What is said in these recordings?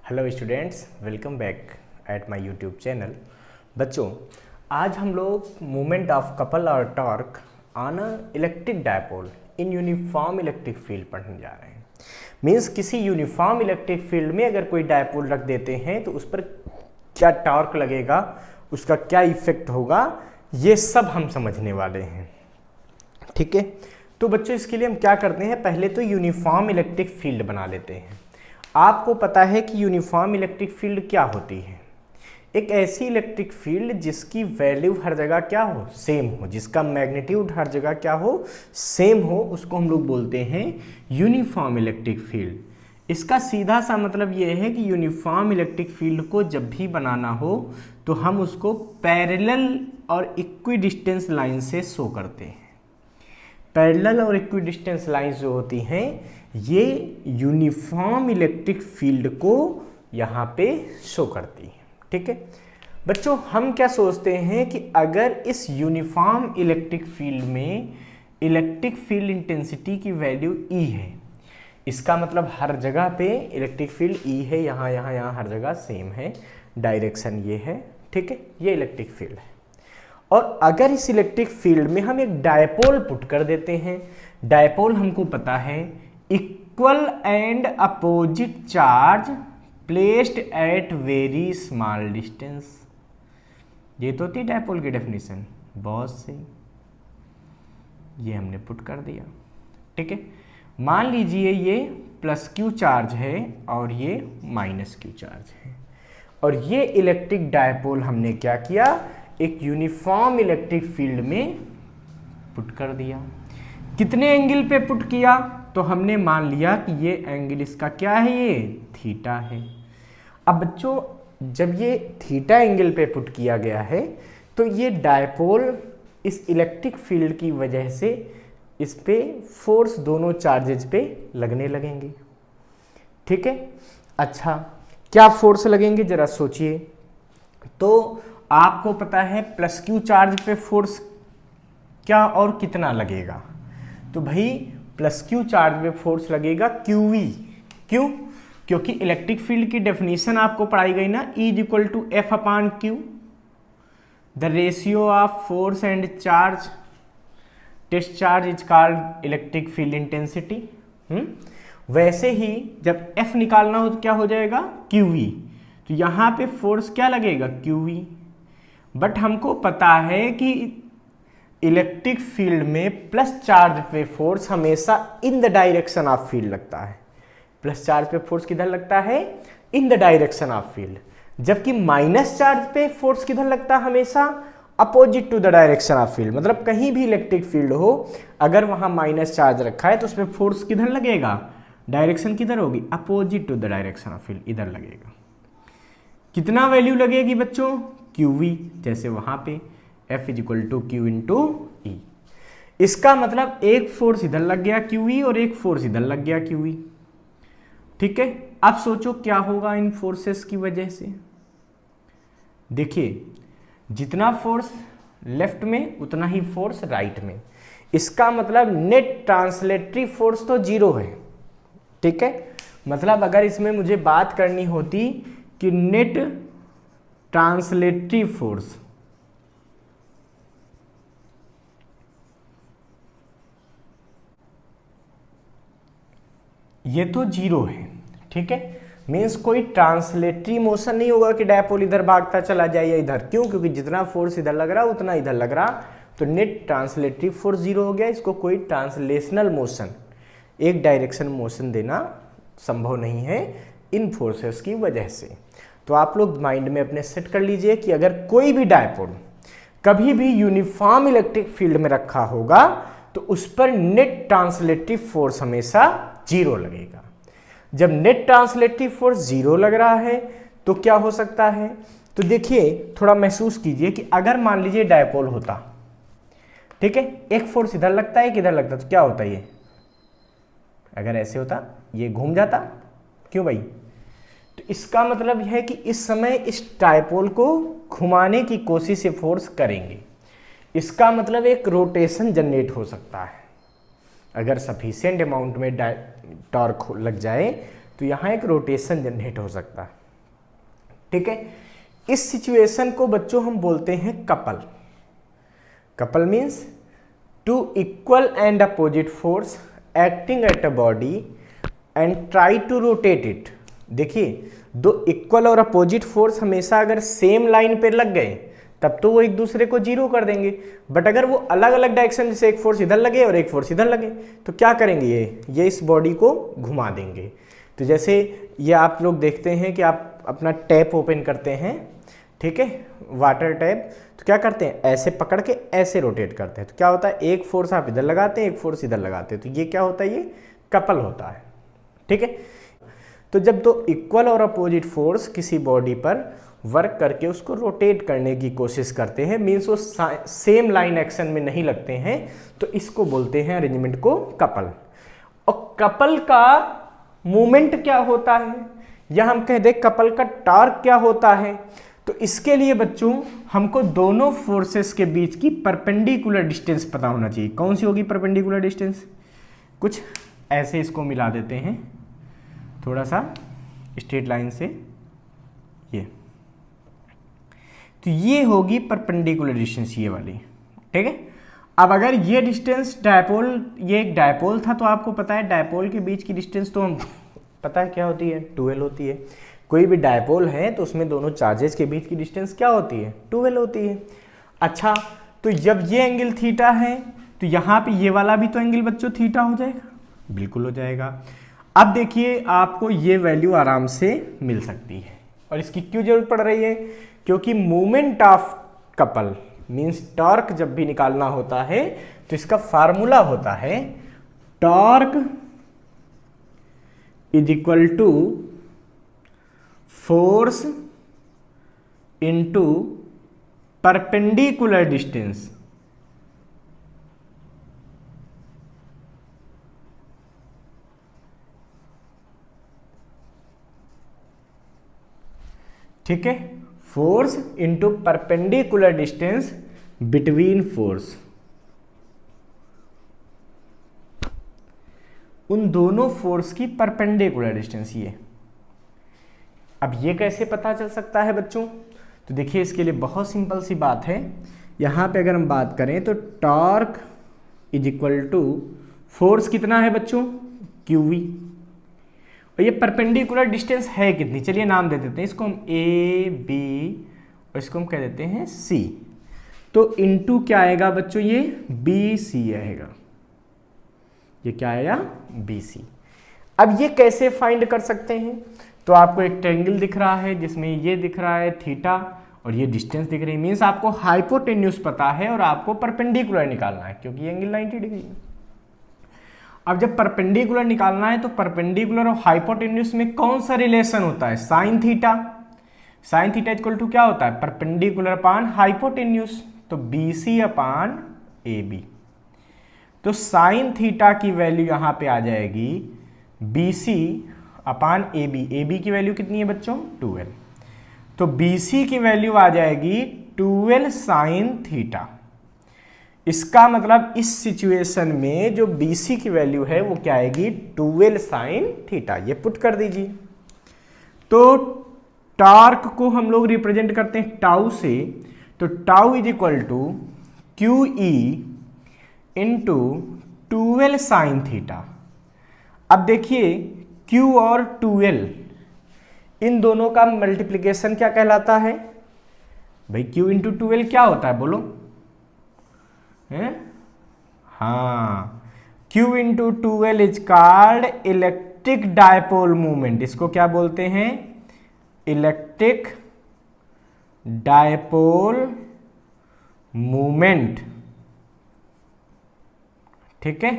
Hello students, welcome back at my YouTube channel. बच्चों, आज हम लोग मोमेंट ऑफ कपल और torque on a electric dipole in uniform electric field पढ़ने जा रहे हैं। मीन्स किसी यूनिफॉर्म इलेक्ट्रिक फील्ड में अगर कोई डायपोल रख देते हैं तो उस पर क्या टॉर्क लगेगा, उसका क्या इफेक्ट होगा, ये सब हम समझने वाले हैं। ठीक है, तो बच्चों इसके लिए हम क्या करते हैं, पहले तो यूनिफॉर्म इलेक्ट्रिक फील्ड बना लेते हैं। आपको पता है कि यूनिफॉर्म इलेक्ट्रिक फील्ड क्या होती है? एक ऐसी इलेक्ट्रिक फील्ड जिसकी वैल्यू हर जगह क्या हो, सेम हो, जिसका मैग्नीट्यूड हर जगह क्या हो, सेम हो, उसको हम लोग बोलते हैं यूनिफॉर्म इलेक्ट्रिक फील्ड। इसका सीधा सा मतलब ये है कि यूनिफॉर्म इलेक्ट्रिक फील्ड को जब भी बनाना हो तो हम उसको पैरेलल और इक्विडिस्टेंस लाइन से शो करते हैं। पैरेलल और इक्विडिस्टेंस लाइंस जो होती हैं ये यूनिफॉर्म इलेक्ट्रिक फील्ड को यहाँ पे शो करती है। ठीक है बच्चों, हम क्या सोचते हैं कि अगर इस यूनिफॉर्म इलेक्ट्रिक फील्ड में इलेक्ट्रिक फील्ड इंटेंसिटी की वैल्यू E है, इसका मतलब हर जगह पे इलेक्ट्रिक फील्ड E है, यहाँ यहाँ यहाँ हर जगह सेम है, डायरेक्शन ये है। ठीक है, ये इलेक्ट्रिक फील्ड है। और अगर इस इलेक्ट्रिक फील्ड में हम एक डायपोल पुट कर देते हैं, डायपोल हमको पता है equal and opposite charge placed at very small distance. ये तो थी डायपोल की डेफिनेशन, बहुत सही, ये हमने पुट कर दिया। ठीक है, मान लीजिए ये प्लस क्यू चार्ज है और ये माइनस क्यू चार्ज है, और ये इलेक्ट्रिक डायपोल हमने क्या किया, एक यूनिफॉर्म इलेक्ट्रिक फील्ड में पुट कर दिया। कितने एंगल पे पुट किया, तो हमने मान लिया कि ये एंगल इसका क्या है, ये थीटा है। अब बच्चों जब ये थीटा एंगल पे पुट किया गया है तो ये डायपोल इस इलेक्ट्रिक फील्ड की वजह से इस पे फोर्स दोनों चार्जेज पे लगने लगेंगे। ठीक है, अच्छा क्या फोर्स लगेंगे जरा सोचिए। तो आपको पता है प्लस क्यू चार्ज पे फोर्स क्या और कितना लगेगा, तो भाई प्लस क्यू चार्ज पे फोर्स लगेगा QV। क्यों? क्योंकि इलेक्ट्रिक फील्ड की डेफिनेशन आपको पढ़ाई गई ना, E = F/Q, the ratio of force and charge, test charge is called electric field intensity. वैसे ही जब F निकालना हो तो क्या हो जाएगा, QV। तो यहाँ पे फोर्स क्या लगेगा, QV। बट हमको पता है कि इलेक्ट्रिक फील्ड में प्लस चार्ज पे फोर्स हमेशा in the direction of field लगता है। प्लस चार्ज पे फोर्स किधर लगता है, in the direction of field, जबकि माइनस चार्ज पे फोर्स किधर लगता है, हमेशा opposite to the direction of field. मतलब कहीं भी इलेक्ट्रिक फील्ड हो, अगर वहां माइनस चार्ज रखा है तो उसमें फोर्स किधर लगेगा, डायरेक्शन किधर होगी, opposite to the direction of field, इधर लगेगा। कितना वैल्यू लगेगी बच्चों, QV, जैसे वहां पे F = Q × E। इसका मतलब एक फोर्स इधर लग गया QV और एक फोर्स इधर लग गया QV। ठीक है, अब सोचो क्या होगा इन फोर्सेस की वजह से। देखिए जितना फोर्स लेफ्ट में उतना ही फोर्स राइट में, इसका मतलब नेट ट्रांसलेटरी फोर्स तो 0 है। ठीक है, मतलब अगर इसमें मुझे बात करनी होती कि नेट ट्रांसलेटरी फोर्स, ये तो 0 है। ठीक है, मीन्स कोई ट्रांसलेटरी मोशन नहीं होगा कि डायपोल इधर भागता चला जाए या इधर। क्यों? क्योंकि जितना फोर्स इधर लग रहा उतना इधर लग रहा, तो नेट ट्रांसलेटरी फोर्स 0 हो गया। इसको कोई ट्रांसलेशनल मोशन, एक डायरेक्शन मोशन देना संभव नहीं है इन फोर्सेस की वजह से। तो आप लोग माइंड में अपने सेट कर लीजिए कि अगर कोई भी डायपोल कभी भी यूनिफॉर्म इलेक्ट्रिक फील्ड में रखा होगा तो उस पर नेट ट्रांसलेटिव फोर्स हमेशा 0 लगेगा। जब नेट ट्रांसलेटिव फोर्स 0 लग रहा है तो क्या हो सकता है, तो देखिए थोड़ा महसूस कीजिए कि अगर मान लीजिए डायपोल होता, ठीक है, एक फोर्स इधर लगता है, एक इधर लगता, तो क्या होता ये, अगर ऐसे होता ये घूम जाता। क्यों भाई? तो इसका मतलब यह है कि इस समय इस डायपोल को घुमाने की कोशिश से फोर्स करेंगे, इसका मतलब एक रोटेशन जनरेट हो सकता है। अगर सफिशिएंट अमाउंट में टॉर्क लग जाए तो यहाँ एक रोटेशन जनरेट हो सकता है। ठीक है, इस सिचुएशन को बच्चों हम बोलते हैं couple. Couple means two equal and opposite force acting at a body and try to rotate it. देखिए, दो इक्वल और अपोजिट फोर्स हमेशा अगर सेम लाइन पे लग गए तब तो वो एक दूसरे को जीरो कर देंगे, बट अगर वो अलग अलग डायरेक्शन, जैसे एक फोर्स इधर लगे और एक फोर्स इधर लगे, तो क्या करेंगे, ये इस बॉडी को घुमा देंगे। तो जैसे ये आप लोग देखते हैं कि आप अपना टैप ओपन करते हैं, ठीक है, वाटर टैप, तो क्या करते हैं, ऐसे पकड़ के ऐसे रोटेट करते हैं, तो क्या होता है, एक फोर्स आप इधर लगाते हैं, एक फोर्स इधर लगाते हैं, तो ये क्या होता है, ये कपल होता है। ठीक है, तो जब दो इक्वल और अपोजिट फोर्स किसी बॉडी पर वर्क करके उसको रोटेट करने की कोशिश करते हैं, मीन्स वो सेम लाइन एक्शन में नहीं लगते हैं, तो इसको बोलते हैं अरेंजमेंट को कपल। और कपल का मूवमेंट क्या होता है, या हम कह दें कपल का टॉर्क क्या होता है, तो इसके लिए बच्चों हमको दोनों फोर्सेस के बीच की परपेंडिकुलर डिस्टेंस पता होना चाहिए। कौन सी होगी परपेंडिकुलर डिस्टेंस, कुछ ऐसे इसको मिला देते हैं थोड़ा सा स्ट्रेट लाइन से, ये, तो ये होगी परपेंडिकुलर डिस्टेंस, ये वाली। ठीक है, अब अगर ये डिस्टेंस डायपोल, ये एक डायपोल था, तो आपको पता है डायपोल के बीच की डिस्टेंस तो हम पता है क्या होती है, 2l होती है। कोई भी डायपोल है तो उसमें दोनों चार्जेस के बीच की डिस्टेंस क्या होती है, 2l होती है। अच्छा, तो जब ये एंगल थीटा है तो यहाँ पे ये वाला भी तो एंगल बच्चों थीटा हो जाएगा, बिल्कुल हो जाएगा। अब देखिए, आपको ये वैल्यू आराम से मिल सकती है, और इसकी क्यों जरूरत पड़ रही है, क्योंकि movement of couple means torque जब भी निकालना होता है तो इसका फार्मूला होता है torque is equal to force into perpendicular distance. ठीक है, force into perpendicular distance between force, उन दोनों फोर्स की परपेंडिकुलर डिस्टेंस ये। अब ये कैसे पता चल सकता है बच्चों, तो देखिए इसके लिए बहुत सिंपल सी बात है। यहाँ पे अगर हम बात करें तो torque is equal to force कितना है बच्चों, QV, और ये परपेंडिकुलर डिस्टेंस है कितनी, चलिए नाम दे देते हैं इसको हम AB और इसको हम कह देते हैं C। तो इनटू क्या आएगा बच्चों, ये BC आएगा, ये क्या आएगा, BC। अब ये कैसे फाइंड कर सकते हैं, तो आपको एक ट्रायंगल दिख रहा है जिसमें ये दिख रहा है थीटा और ये डिस्टेंस दिख रही है, मीन्स आपको हाइपोटेन्यूज पता है और आपको परपेंडिकुलर निकालना है क्योंकि ये एंगल 90 डिग्री है। अब जब परपेंडिकुलर निकालना है तो परपेंडिकुलर और हाइपोटेन्यूज में कौन सा रिलेशन होता है, sine theta. Sine theta equal to क्या होता है, परपेंडिकुलर अपान हाइपोटेन्यूज, तो BC अपान AB। तो साइन थीटा की वैल्यू यहां पे आ जाएगी BC अपान AB। AB की वैल्यू कितनी है बच्चों, 2l, तो BC की वैल्यू आ जाएगी 2l साइन थीटा। इसका मतलब इस सिचुएशन में जो BC की वैल्यू है वो क्या आएगी, 2l साइन थीटा, ये पुट कर दीजिए। तो टॉर्क को हम लोग रिप्रेजेंट करते हैं टाउ से, तो tau is equal to QE into 2l sine theta. अब देखिए Q और 2l इन दोनों का मल्टीप्लिकेशन क्या कहलाता है भाई, Q इंटू 2l क्या होता है बोलो, है हाँ, Q into 2l is called electric dipole movement. इसको क्या बोलते हैं, इलेक्ट्रिक डायपोल मूवमेंट। ठीक है,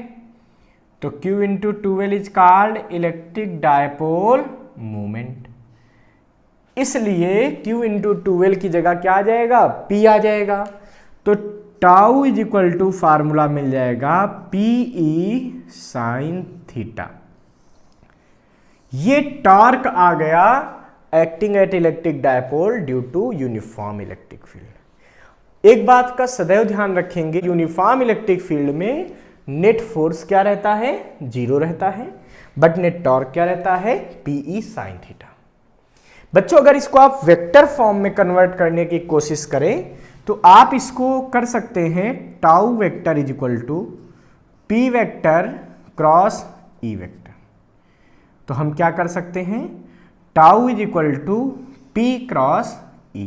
तो Q into 2l is called electric dipole movement. इसलिए Q इंटू 2l की जगह क्या आ जाएगा, P आ जाएगा। तो tau is equal to formula मिल जाएगा PE साइन थीटा। ये टॉर्क आ गया acting at electric dipole due to uniform electric field. एक बात का सदैव ध्यान रखेंगे, यूनिफॉर्म इलेक्ट्रिक फील्ड में नेट फोर्स क्या रहता है, 0 रहता है, बट नेट टॉर्क क्या रहता है, पीई साइन थीटा। बच्चों अगर इसको आप वेक्टर फॉर्म में कन्वर्ट करने की कोशिश करें तो आप इसको कर सकते हैं tau vector is equal to P vector cross E vector. तो हम क्या कर सकते हैं, tau is equal to P cross E,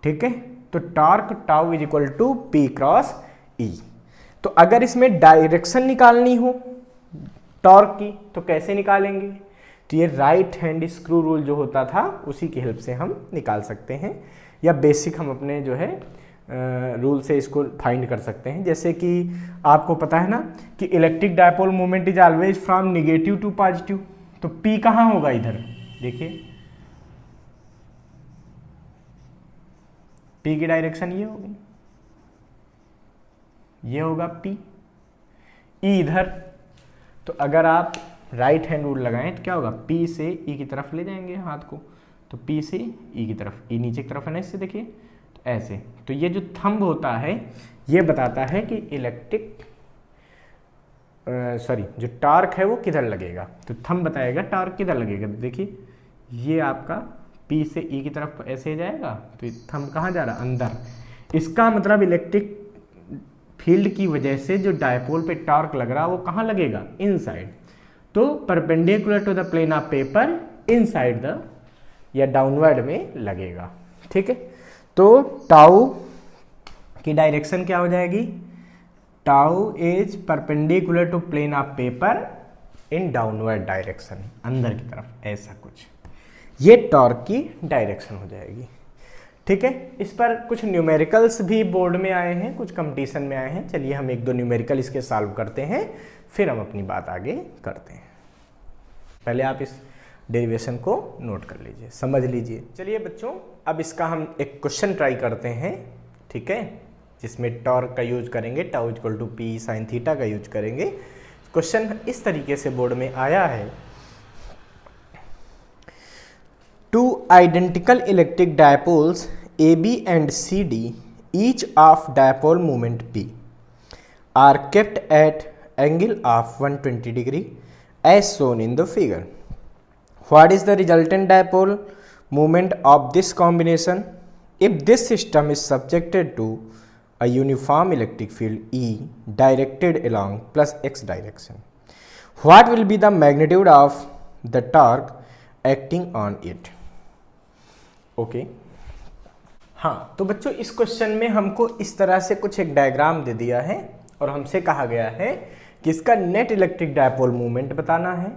ठीक है। तो torque tau is equal to P cross E. तो अगर इसमें डायरेक्शन निकालनी हो टॉर्क की तो कैसे निकालेंगे, तो ये राइट हैंड स्क्रू रूल जो होता था उसी की हेल्प से हम निकाल सकते हैं, या बेसिक हम अपने जो है रूल से इसको फाइंड कर सकते हैं। जैसे कि आपको पता है ना कि electric dipole moment is always from negative to positive, तो पी कहाँ होगा इधर, देखिए पी की डायरेक्शन ये होगी, ये होगा पी, ई इधर। तो अगर आप राइट हैंड रूल लगाएं तो क्या होगा, पी से ई की तरफ ले जाएंगे हाथ को, तो पी से ई की तरफ, ई नीचे की तरफ है ना, इससे देखिए तो ऐसे। तो ये जो थंब होता है ये बताता है कि इलेक्ट्रिक जो टॉर्क है वो किधर लगेगा, तो थंब बताएगा टॉर्क किधर लगेगा। तो देखिए ये आपका पी से ई की तरफ ऐसे जाएगा, तो थंब कहाँ जा रहा, अंदर। इसका मतलब इलेक्ट्रिक फील्ड की वजह से जो डायपोल पे टॉर्क लग रहा है वो कहाँ लगेगा, इनसाइड। तो perpendicular to the plane of paper inside the, या डाउनवर्ड में लगेगा, ठीक है। तो टाउ की डायरेक्शन क्या हो जाएगी, tau is perpendicular to plane of paper in downward direction, अंदर की तरफ, ऐसा कुछ। ये टॉर्क की डायरेक्शन हो जाएगी, ठीक है। इस पर कुछ न्यूमेरिकल्स भी बोर्ड में आए हैं, कुछ कंपटीशन में आए हैं। चलिए हम एक दो न्यूमेरिकल इसके सॉल्व करते हैं, फिर हम अपनी बात आगे करते हैं। पहले आप इस डेरिवेशन को नोट कर लीजिए, समझ लीजिए। चलिए बच्चों अब इसका हम एक क्वेश्चन ट्राई करते हैं, ठीक है, जिसमें टॉर्क का यूज करेंगे, tau equal to P sine theta का यूज करेंगे। क्वेश्चन इस तरीके से बोर्ड में आया है, two identical electric dipoles AB and CD, each of dipole moment P, are kept at angle of 120 degree as shown in the figure. What is the resultant dipole moment of this combination if this system is subjected to a uniform electric field E directed along plus x direction? What will be the magnitude of the torque acting on it? Okay. हाँ, तो बच्चों इस question में हमको इस तरह से कुछ एक डायग्राम दे दिया है और हमसे कहा गया है कि इसका नेट इलेक्ट्रिक डायपोल मूवमेंट बताना है।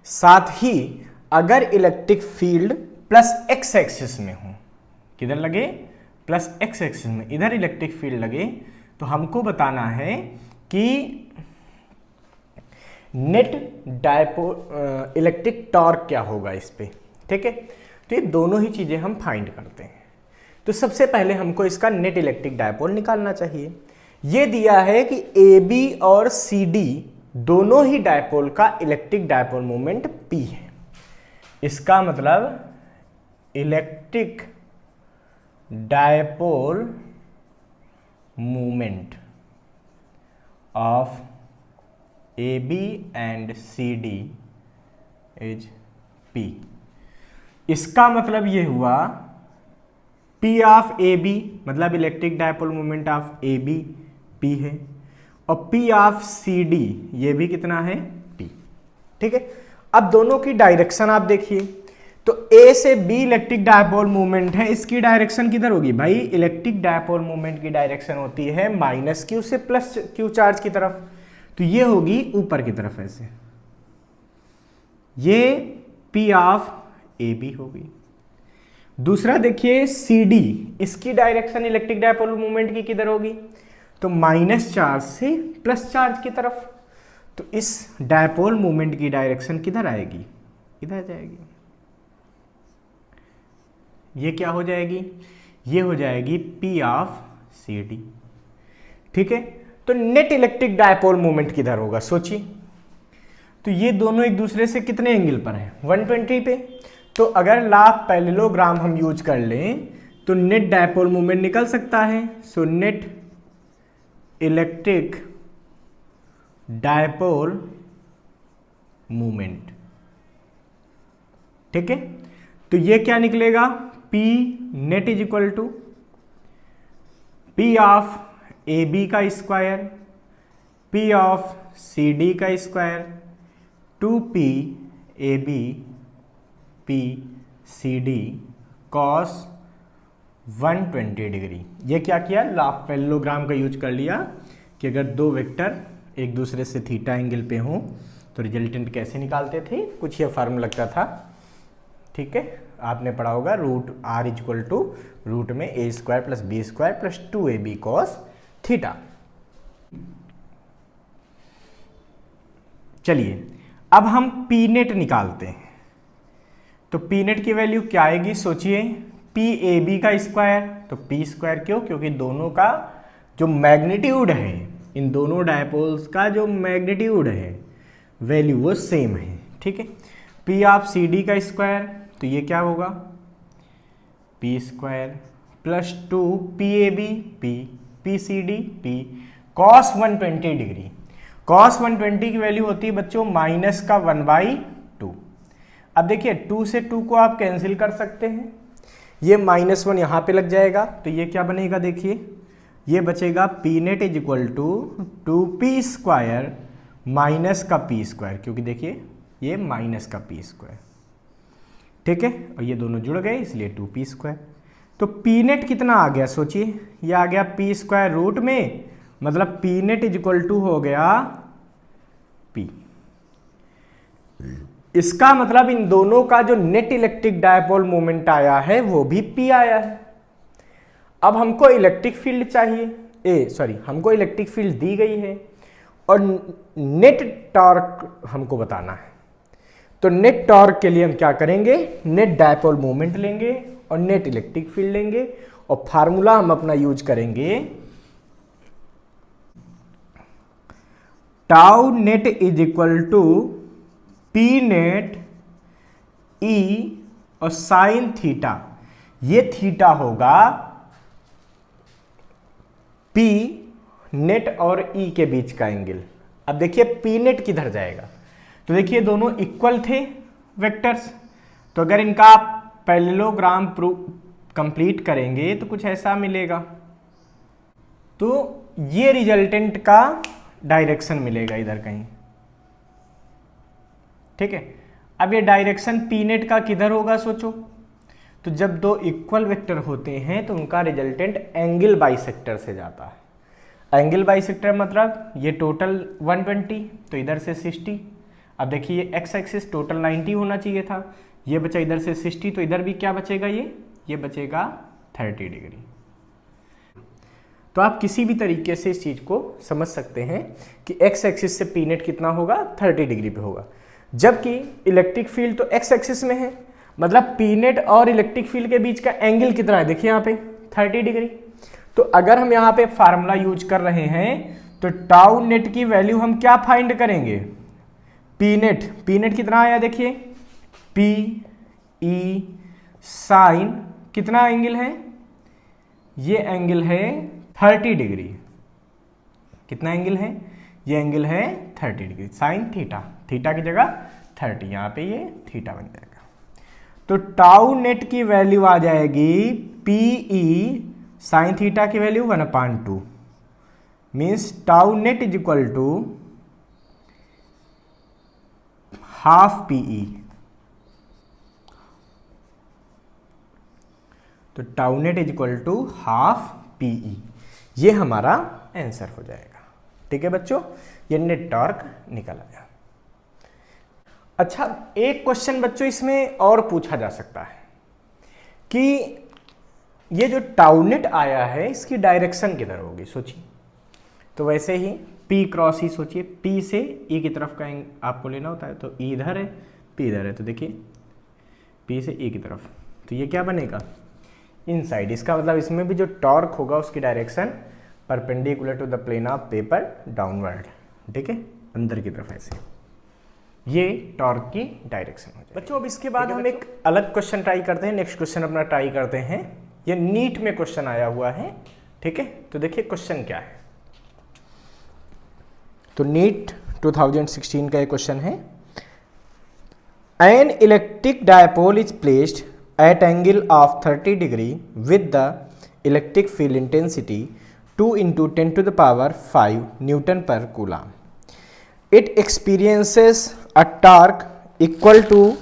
साथ ही अगर electric field plus x axis में हो, किधर लगे, प्लस एक्स एक्सिस में, इधर इलेक्ट्रिक फील्ड लगे, तो हमको बताना है कि नेट डायपोल इलेक्ट्रिक टॉर्क क्या होगा इस पे, ठीक है। तो ये दोनों ही चीजें हम फाइंड करते हैं। तो सबसे पहले हमको इसका नेट इलेक्ट्रिक डायपोल निकालना चाहिए। ये दिया है कि AB और CD दोनों ही डायपोल का इलेक्ट्रिक डायपोल मोमेंट P है। इसका मतलब electric dipole moment of AB and CD is P। इसका मतलब ये हुआ P ऑफ AB, मतलब electric dipole moment of AB P है, और P ऑफ CD ये भी कितना है, P, ठीक है। अब दोनों की डायरेक्शन आप देखिए, तो A से B इलेक्ट्रिक डायपोल मोमेंट है, इसकी डायरेक्शन किधर होगी भाई, इलेक्ट्रिक डायपोल मोमेंट की डायरेक्शन होती है माइनस क्यू से प्लस क्यू चार्ज की तरफ, तो ये होगी ऊपर की तरफ ऐसे, ये P ऑफ AB होगी। दूसरा देखिए CD, इसकी डायरेक्शन इलेक्ट्रिक डायपोल मोमेंट की किधर होगी, तो माइनस चार्ज से प्लस चार्ज की तरफ, तो इस डायपोल मोमेंट की डायरेक्शन किधर आएगी, इधर जाएगी। ये क्या हो जाएगी, ये हो जाएगी P ऑफ CD, ठीक है। तो नेट इलेक्ट्रिक डायपोल मोमेंट किधर होगा सोचिए, तो ये दोनों एक दूसरे से कितने एंगल पर है, 120 पे। तो अगर ला पैरेललोग्राम हम यूज कर लें तो नेट डायपोल मोमेंट निकल सकता है। So net electric dipole movement. ठीक है, तो ये क्या निकलेगा, P net is equal to P of A B का square, P of C D का square, 2P A B P C D cos 120 degree. ये क्या किया, लापेलोग्राम का यूज कर लिया कि अगर दो वेक्टर एक दूसरे से थीटा एंगल पे हों तो रिजल्टेंट कैसे निकालते थे, कुछ ये फार्मूला लगता था। ठीक है, आपने पढ़ा होगा root R is equal to root में A square plus B square plus 2ab cos theta. चलिए अब हम पी नेट निकालते हैं। तो पी नेट की वैल्यू क्या आएगी, सोचिए, पी ए बी का स्क्वायर, तो पी स्क्वायर क्यों, क्योंकि दोनों का जो मैग्नीट्यूड है, इन दोनों डायपोल्स का जो मैग्नीट्यूड है वैल्यू वो सेम है। ठीक है, पी ऑफ सी डी का स्क्वायर, तो ये क्या होगा, P square plus 2 P A B P C D P cos 120 degree. Cos 120 की वैल्यू होती है बच्चों माइनस का 1/2। अब देखिए 2 से 2 को आप कैंसिल कर सकते हैं, ये -1 यहाँ पे लग जाएगा, तो ये क्या बनेगा, देखिए ये बचेगा P net is equal to 2p square minus का p स्क्वायर, क्योंकि देखिए ये माइनस का p स्क्वायर। ठीक है, और ये दोनों जुड़ गए इसलिए 2p स्क्वायर। तो पी नेट कितना आ गया, सोचिए, ये आ गया p स्क्वायर रूट में, मतलब P net is equal to हो गया p। इसका मतलब इन दोनों का जो नेट इलेक्ट्रिक डायपोल मोमेंट आया है वो भी p आया है। अब हमको इलेक्ट्रिक फील्ड चाहिए, हमको इलेक्ट्रिक फील्ड दी गई है और नेट टॉर्क हमको बताना है। तो नेट टॉर्क के लिए हम क्या करेंगे, नेट डायपोल मोमेंट लेंगे और नेट इलेक्ट्रिक फील्ड लेंगे और फार्मूला हम अपना यूज करेंगे, tau net is equal to P net E और साइन थीटा। ये थीटा होगा पी नेट और ई के बीच का एंगल। अब देखिए पी नेट किधर जाएगा, तो देखिए दोनों इक्वल थे वेक्टर्स, तो अगर इनका आप पैरेललोग्राम कंप्लीट करेंगे तो कुछ ऐसा मिलेगा। तो ये रिजल्टेंट का डायरेक्शन मिलेगा इधर कहीं। ठीक है, अब ये डायरेक्शन पी नेट का किधर होगा, सोचो, तो जब दो इक्वल वेक्टर होते हैं तो उनका रिजल्टेंट एंगल बाइसेक्टर से जाता है। एंगल बाइसेक्टर मतलब ये टोटल 120, तो इधर से 60। अब देखिए ये एक्स एक्सिस टोटल 90 होना चाहिए था, ये बचा इधर से 60, तो इधर भी क्या बचेगा, ये बचेगा 30 डिग्री। तो आप किसी भी तरीके से इस चीज़ को समझ सकते हैं कि एक्स एक्सिस से पी नेट कितना होगा, 30 डिग्री पे होगा, जबकि इलेक्ट्रिक फील्ड तो एक्स एक्सिस में है, मतलब पी नेट और इलेक्ट्रिक फील्ड के बीच का एंगल कितना है, देखिए यहाँ पे 30 डिग्री। तो अगर हम यहाँ पे फार्मूला यूज कर रहे हैं तो टाउ नेट की वैल्यू हम क्या फाइंड करेंगे, पी नेट कितना आया, देखिए पी ई साइन कितना एंगल है, ये एंगल है 30 डिग्री। कितना एंगल है, ये एंगल है 30 डिग्री, साइन थीटा, थीटा की जगह 30, यहाँ पे ये थीटा बन जाएगा। तो टाउ नेट की वैल्यू आ जाएगी पी ई साइन थीटा की value 1/2, means tau net is equal to half P E. तो tau net is equal to half P E, ये हमारा आंसर हो जाएगा। ठीक है बच्चों, ये नेट टॉर्क निकल आया। अच्छा, एक क्वेश्चन बच्चों इसमें और पूछा जा सकता है कि ये जो टाउ नेट आया है इसकी डायरेक्शन किधर होगी, सोचिए। तो वैसे ही P क्रॉस ही सोचिए, P से E की तरफ का आपको लेना होता है, तो E इधर है P इधर है, तो देखिए P से E की तरफ, तो ये क्या बनेगा, इनसाइड। इसका मतलब इसमें भी जो टॉर्क होगा उसकी direction perpendicular to the plane of paper downward. ठीक है, अंदर की तरफ ऐसे, ये टॉर्क की डायरेक्शन हो जाएगी। बच्चों अब इसके बाद हम एक अलग क्वेश्चन ट्राई करते हैं, नेक्स्ट क्वेश्चन अपना ट्राई करते हैं। ये नीट में क्वेश्चन आया हुआ है। ठीक है, तो देखिए क्वेश्चन क्या है। तो नीट 2016 का एक क्वेश्चन है, An electric dipole is placed at angle of 30 degree with the electric field intensity 2 into 10 to the power 5 Newton per Coulomb. It experiences a torque equal to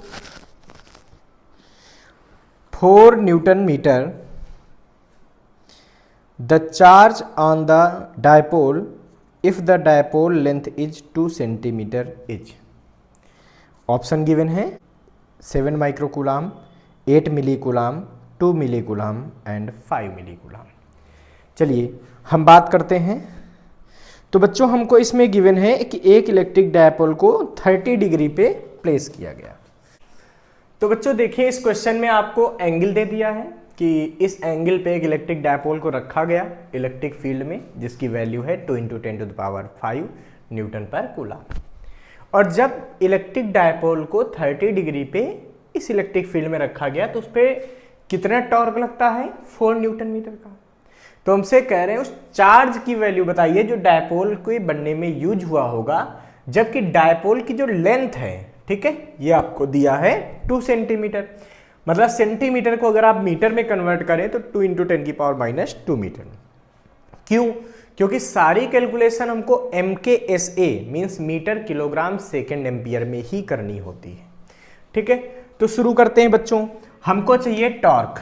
4 Newton meter. The charge on the dipole if the dipole length is 2 centimeter each. Option given है 7 माइक्रोकूलाम, 8 मिलीकूलाम, 2 मिलीकूलाम and 5 मिलीकूलाम। चलिए हम बात करते हैं। तो बच्चों हमको इसमें गिवन है कि एक इलेक्ट्रिक डायपोल को 30 डिग्री पे प्लेस किया गया। तो बच्चों देखिए इस क्वेश्चन में आपको एंगल दे दिया है कि इस एंगल पे एक इलेक्ट्रिक डायपोल को रखा गया इलेक्ट्रिक फील्ड में, जिसकी वैल्यू है 2 into 10 to the power 5 newton per coulomb. और जब इलेक्ट्रिक डायपोल को 30 डिग्री पे इस इलेक्ट्रिक फील्ड में रखा गया तो उस पर कितना टॉर्क लगता है 4 न्यूटन मीटर का। तो हमसे कह रहे हैं उस चार्ज की वैल्यू बताइए जो डायपोल के बनने में यूज हुआ होगा, जबकि डायपोल की जो लेंथ है, ठीक है, ये आपको दिया है 2 सेंटीमीटर। मतलब सेंटीमीटर को अगर आप मीटर में कन्वर्ट करें तो 2 इंटू 10 की पावर माइनस 2 मीटर। क्यों? क्योंकि सारी कैलकुलेशन हमको MKSA means metre kilogram second ampere में ही करनी होती है। ठीक है, तो शुरू करते हैं बच्चों। हमको चाहिए टॉर्क।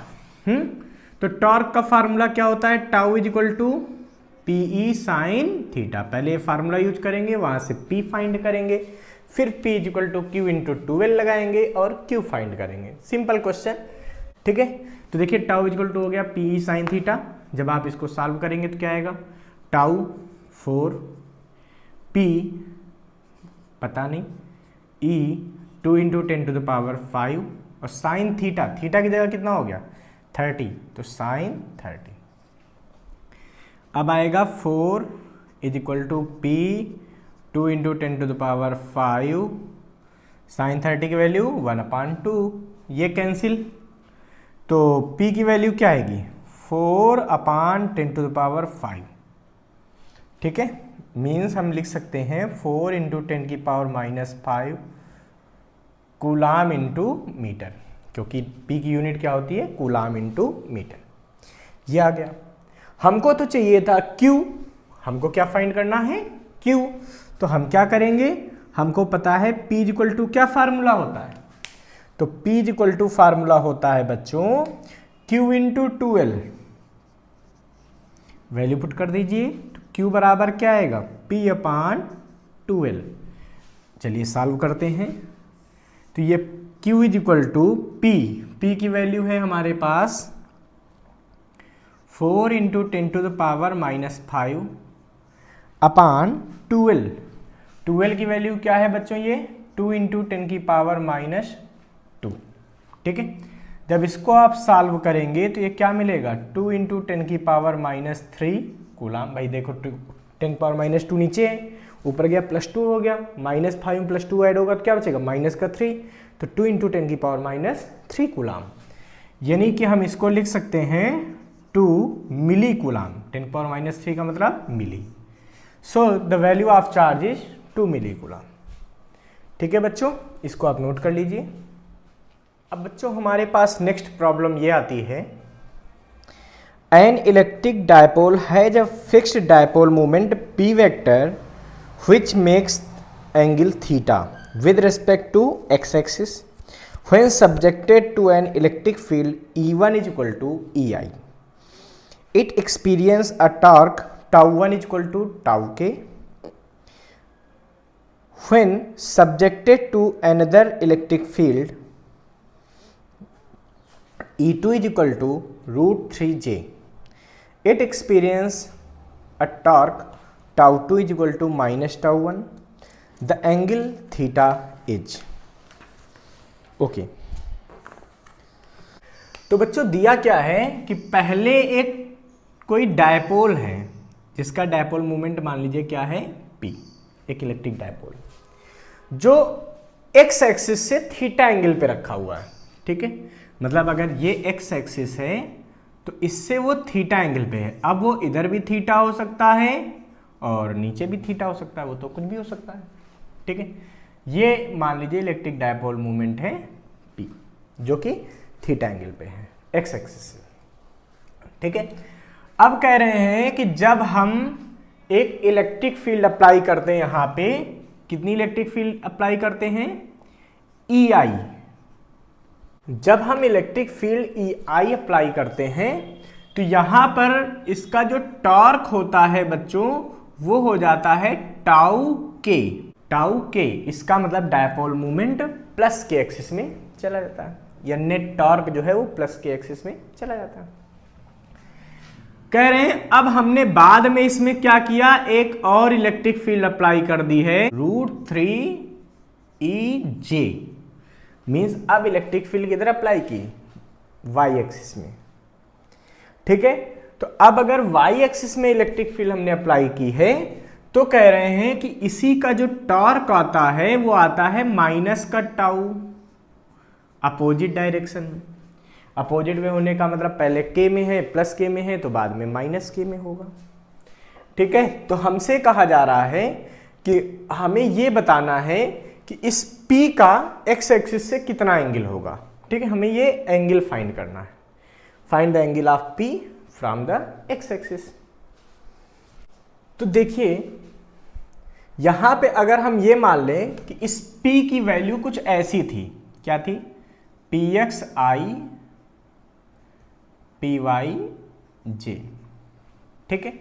तो टॉर्क का फार्मूला क्या होता है? Tau is equal to PE sine theta. पहले फार्मूला यूज करेंगे, वहां से P फाइंड करेंगे, फिर P is equal to Q into 12 लगाएंगे और Q फाइंड करेंगे। Simple question. ठीक है, तो देखिए टाउ इज इक्वल टू हो गया PE साइन थीटा। जब आप इसको सॉल्व करेंगे तो क्या आएगा? टाउ 4 P पता नहीं E 2 into 10 to the power 5 और साइन थीटा, थीटा की जगह कितना हो गया 30, तो साइन 30। अब आएगा 4 is equal to P 2 into 10 to the power 5 sine 30 की वैल्यू 1/2, ये कैंसिल। तो P की वैल्यू क्या आएगी 4/10 टू द पावर 5। ठीक है, मीन्स हम लिख सकते हैं 4 इंटू 10 की power minus 5 coulomb into metre, क्योंकि P की यूनिट क्या होती है कूलाम इंटू मीटर। ये आ गया। हमको तो चाहिए था Q, हमको क्या फाइंड करना है Q। तो हम क्या करेंगे, हमको पता है P इक्वल टू क्या फार्मूला होता है। तो P इक्वल टू फार्मूला होता है बच्चों Q इंटू 12। वैल्यू पुट कर दीजिए, तो Q बराबर क्या आएगा P/12। चलिए सॉल्व करते हैं। तो ये Q is equal to P की वैल्यू है हमारे पास 4 into 10 to the power minus 5 upon 12 की वैल्यू क्या है बच्चों, ये 2 इंटू 10 की पावर माइनस 2। ठीक है, जब इसको आप सॉल्व करेंगे तो ये क्या मिलेगा 2 इंटू 10 की पावर माइनस 3 कूलाम। भाई देखो 10 पावर माइनस 2 नीचे है, ऊपर गया +2 हो गया, -5 में +2 ऐड होगा तो क्या बचेगा -3। तो 2 इंटू 10 की पावर माइनस 3 कूलाम, यानी कि हम इसको लिख सकते हैं 2 मिली कूलाम। 10 पावर माइनस 3 का मतलब milli. So the value of charge is 2 milli coulomb. ठीक है बच्चों, इसको आप नोट कर लीजिए। अब बच्चों हमारे पास नेक्स्ट प्रॉब्लम ये आती है, an electric dipole has a fixed dipole moment P vector which makes angle theta with respect to x-axis when subjected to an electric field E1 is equal to EI. It experiences a torque τ1 is equal to tau k when subjected to another electric field E2 is equal to √3j. It experiences a torque τ2 is equal to minus τ1. The angle theta is okay. तो बच्चों दिया क्या है कि पहले एक कोई dipole है जिसका डायपोल मोमेंट मान लीजिए क्या है P, एक इलेक्ट्रिक डायपोल जो x एक्सिस से थीटा एंगल पे रखा हुआ है। ठीक है, मतलब अगर ये x एक्सिस है तो इससे वो थीटा एंगल पे है। अब वो इधर भी थीटा हो सकता है और नीचे भी थीटा हो सकता है, वो तो कुछ भी हो सकता है। ठीक है, ये मान लीजिए इलेक्ट्रिक डायपोल मोमेंट है P, जो कि थीटा एंगल पे है एक्स एक्सिस से। ठीक है, अब कह रहे हैं कि जब हम एक इलेक्ट्रिक फील्ड अप्लाई करते हैं, यहां पे कितनी इलेक्ट्रिक फील्ड अप्लाई करते हैं, EI। जब हम इलेक्ट्रिक फील्ड EI अप्लाई करते हैं तो यहां पर इसका जो टॉर्क होता है बच्चों वो हो जाता है टाउ के। टाउ के इसका मतलब डायपोल मोमेंट प्लस के एक्सिस में चला जाता है, या नेट टॉर्क जो है वो प्लस के एक्सिस में चला जाता है। कह रहे हैं अब हमने बाद में इसमें क्या किया, एक और इलेक्ट्रिक फील्ड अप्लाई कर दी है √3EJ। मींस अब इलेक्ट्रिक फील्ड किधर अप्लाई की, वाई एक्सिस में। ठीक है, तो अब अगर वाई एक्सिस में इलेक्ट्रिक फील्ड हमने अप्लाई की है तो कह रहे हैं कि इसी का जो टॉर्क आता है वो आता है माइनस का टाउ, अपोजिट डायरेक्शन में। अपोजिट में होने का मतलब पहले के में है, प्लस के में है, तो बाद में माइनस के में होगा। ठीक है, तो हमसे कहा जा रहा है कि हमें ये बताना है कि इस P का एक्स एक्सिस से कितना एंगल होगा। ठीक है, हमें ये एंगल फाइंड करना है। Find the angle of P from the x axis. तो देखिए यहां पे अगर हम ये मान लें कि इस P की वैल्यू कुछ ऐसी थी, क्या थी, PXI PYJ। ठीक है,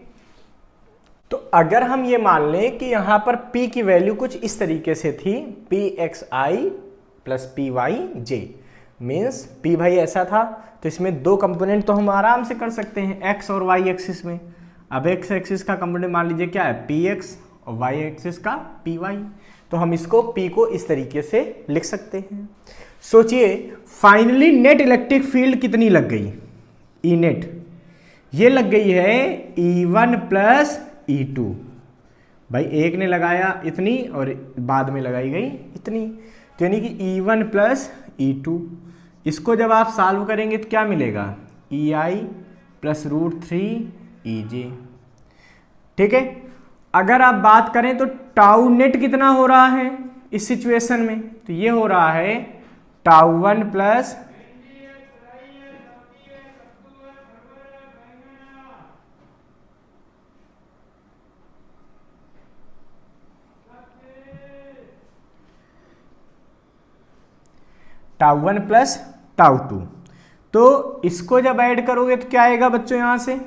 तो अगर हम ये मान लें कि यहां पर P की वैल्यू कुछ इस तरीके से थी, PXI plus PYJ, means P भाई ऐसा था, तो इसमें दो कंपोनेंट तो हम आराम से कर सकते हैं x और y एक्सिस में। अब x एक्सिस का कंपोनेंट मान लीजिए क्या है, PX, और y एक्सिस का PY, तो हम इसको P को इस तरीके से लिख सकते हैं। सोचिए फाइनली नेट इलेक्ट्रिक फील्ड कितनी लग गई, E नेट, ये लग गई है E1 प्लस E2। भाई एक ने लगाया इतनी और बाद में लगाई गई इतनी, तो यानी कि E1 प्लस E2। इसको जब आप सॉल्व करेंगे तो क्या मिलेगा, EI प्लस √3EJ। ठीक है, अगर आप बात करें तो टाउ नेट कितना हो रहा है इस सिचुएशन में, तो ये हो रहा है टाउ1 प्लस टाउ1 प्लस टाउ2। तो इसको जब ऐड करोगे तो क्या आएगा बच्चों, यहां से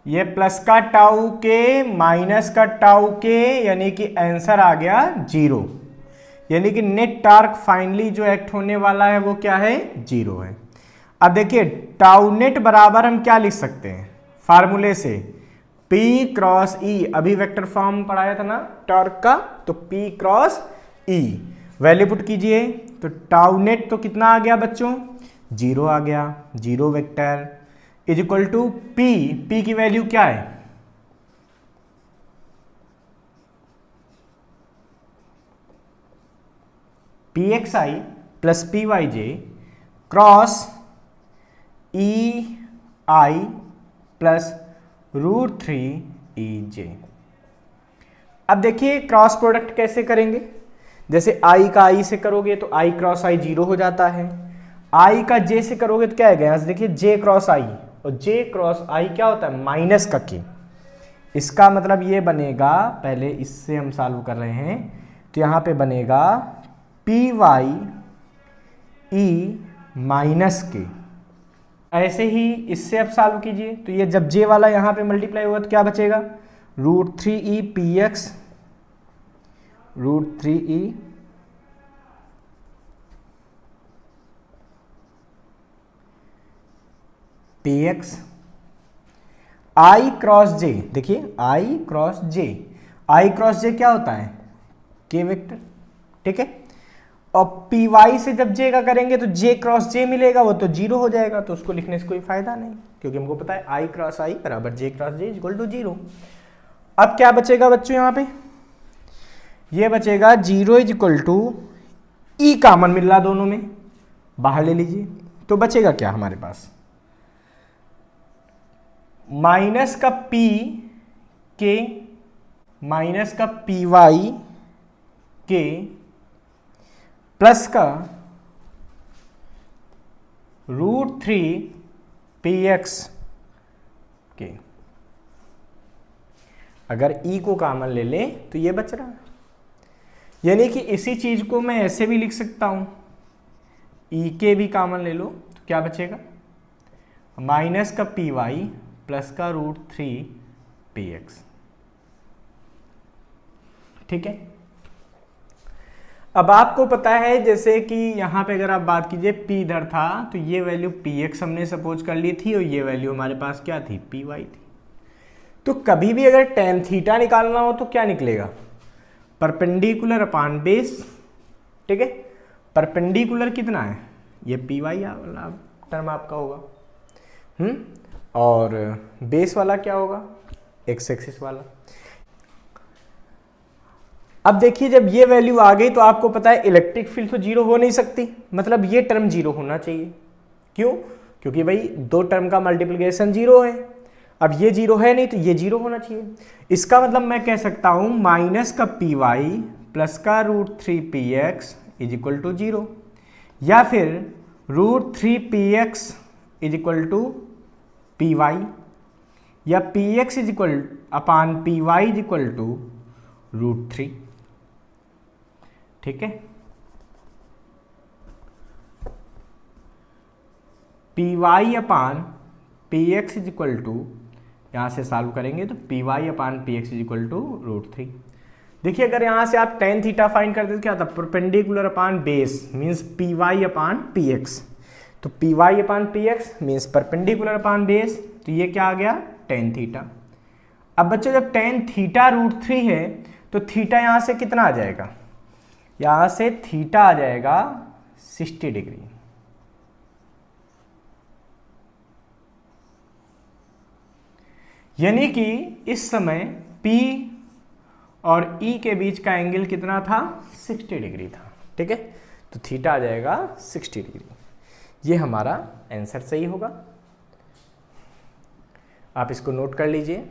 ये प्लस का टाउ के माइनस का टाउ के, यानी कि आंसर आ गया 0। यानी कि नेट टॉर्क फाइनली जो एक्ट होने वाला है वो क्या है, 0 है। अब देखिए टाउ नेट बराबर हम क्या लिख सकते हैं फार्मूले से, P क्रॉस E। अभी वेक्टर फॉर्म पढ़ाया था ना टॉर्क का, तो P cross E value put कीजिए, तो टाउ नेट तो कितना आ गया बच्चों, 0 आ गया। 0 vector is equal to P की वैल्यू क्या है, PXI plus PYJ cross EI plus √3EJ। अब देखिए क्रॉस प्रोडक्ट कैसे करेंगे, जैसे I का I से करोगे तो I क्रॉस I 0 हो जाता है, I का J से करोगे तो क्या आएगा, यहां से देखिए J क्रॉस I, और J क्रॉस I क्या होता है, माइनस का K। इसका मतलब ये बनेगा, पहले इससे हम सॉल्व कर रहे हैं, तो यहां पे बनेगा PYE माइनस K। ऐसे ही इससे अब सॉल्व कीजिए, तो ये जब J वाला यहां पे मल्टीप्लाई होगा तो क्या बचेगा, √3E PX √3E PX I cross J। देखिए I क्रॉस J क्या होता है, K वेक्टर। ठीक है, और PY से जब J का करेंगे तो J क्रॉस J मिलेगा, वो तो 0 हो जाएगा, तो उसको लिखने से कोई फायदा नहीं, क्योंकि हमको पता है I क्रॉस I बराबर J cross J equal to 0। अब क्या बचेगा बच्चों, यहां पे ये बचेगा 0 is equal to E common मिल रहा दोनों में, बाहर ले लीजिए, तो बचेगा क्या हमारे पास, माइनस का P के माइनस का PY के प्लस का √3px के, अगर e को कॉमन ले लें तो ये बच रहा है, यानी कि इसी चीज को मैं ऐसे भी लिख सकता हूं, e के भी कॉमन ले लो तो क्या बचेगा, माइनस का py प्लस का √3px। ठीक है, अब आपको पता है जैसे कि यहां पे अगर आप बात कीजिए p इधर था तो ये वैल्यू px हमने सपोज कर ली थी और ये वैल्यू हमारे पास क्या थी, py थी। तो कभी भी अगर tan थीटा निकालना हो तो क्या निकलेगा, परपेंडिकुलर अपॉन बेस। ठीक है, परपेंडिकुलर कितना है, ये py वाला टर्म आपका होगा, और बेस वाला क्या होगा, x एक्सिस वाला। अब देखिए जब ये वैल्यू आ गई तो आपको पता है इलेक्ट्रिक फील्ड तो जीरो हो नहीं सकती, मतलब ये टर्म जीरो होना चाहिए। क्यों, क्योंकि भाई दो टर्म का मल्टीप्लिकेशन जीरो है, अब ये जीरो है नहीं तो ये जीरो होना चाहिए। इसका मतलब मैं कह सकता हूं माइनस का py प्लस का √3px is equal to zero, या फिर √3px is equal to py, या px is equal upon py is equal to √3। ठीक है, py upon px is equal to, यहां से सॉल्व करेंगे तो py upon px is equal to √3। देखिए अगर यहां से आप tan थीटा फाइंड करते तो क्या था, perpendicular upon base means py upon px, तो py upon px means perpendicular upon base, तो ये क्या आ गया, tan थीटा। अब बच्चों जब tan थीटा √3 है तो थीटा यहां से कितना आ जाएगा, यहां से थीटा आ जाएगा 60 डिग्री। यानी कि इस समय P और E के बीच का एंगल कितना था, 60 डिग्री था। ठीक है, तो थीटा आ जाएगा 60 डिग्री। ये हमारा आंसर सही होगा, आप इसको नोट कर लीजिए।